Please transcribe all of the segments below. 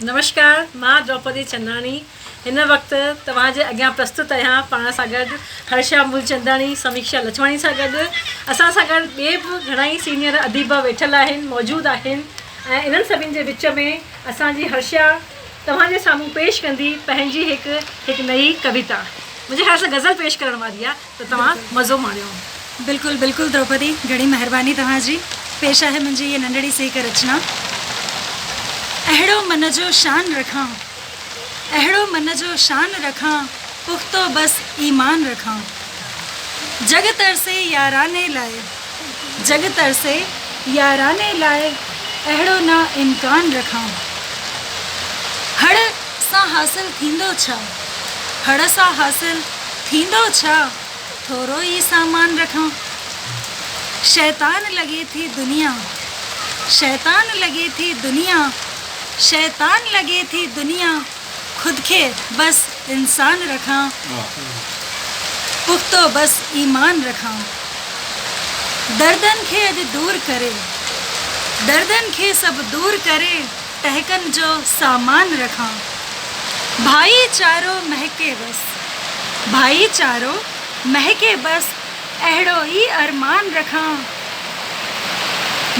नमस्कार, मां द्रौपदी चंदाणी इन वक्त तव्हांजे अॻियां प्रस्तुत आहियां पाण सां गॾु हर्षा मूलचंदाणी, समीक्षा लछवाणी सां गॾु असां सां गॾु ॿिए बि घणाई सीनियर अदीब वेठल आहिनि, मौजूदु आहिनि ऐं इन्हनि सभिनि जे विच में असांजी हर्षा तव्हांजे साम्हूं पेश कंदी पंहिंजी हिकु नई कविता। मुंहिंजे ख़्याल सां गज़ल पेश करण वारी आहे, त तव्हां मज़ो माणियो। बिल्कुलु बिल्कुलु द्रौपदी, घणी महिरबानी तव्हांजी। पेश आहे मुंहिंजी हीअ नंढड़ी सी हिकु रचना। अहिड़ो मन जो शान रखां, अहिड़ो मन जो शान रखां, पुख़्तो बसि ईमान रखां। जग तरसे याराने लाइ, जग तरसे याराने लाइ, अहिड़ो ना इम्कान रखां। हड़ सां हासिल थींदो छा, हड़ सां हासिल थींदो छा, थोरो ई सामान रखां। शैतान लॻे थी दुनिया, शैतान लॻे थी दुनिया, शैतान लॻे थी दुनिया, ख़ुदि खे बसि इंसान रखां। पुख़्तो बसि ईमान रखां। दर्दनि खे अॼु दूर करे, दर्दनि खे सभु दूर करे, टहकनि जो सामान रखां। भाईचारो महके बसि, भाईचारो महके बसि, अहिड़ो ई अरमान रखां।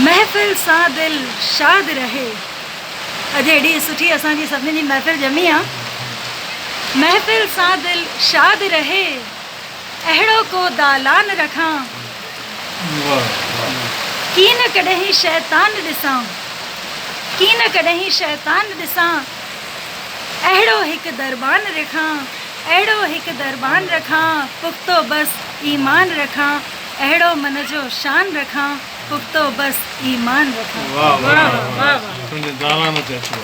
महफ़िल सां दिलि शाद रहे, अॼु हेॾी सुठी असांजी सभिनी जी महफ़िल ॼमी आहे। महफ़िल सां दिलि शाद रहे, अहिड़ो को दालान रखां। की न कॾहिं शैतान ॾिसां, की न कॾहिं शैतान ॾिसां, अहिड़ो हिकु दरबान रखां, अहिड़ो हिकु दरबान रखां। पुख़्तो बसि ईमान रखां, अहिड़ो मन जो शान रखां, पुख़्तो बसि ईमान रखां। वाह वाह वाह वाह, तुंहिंजे दालान ते अचो।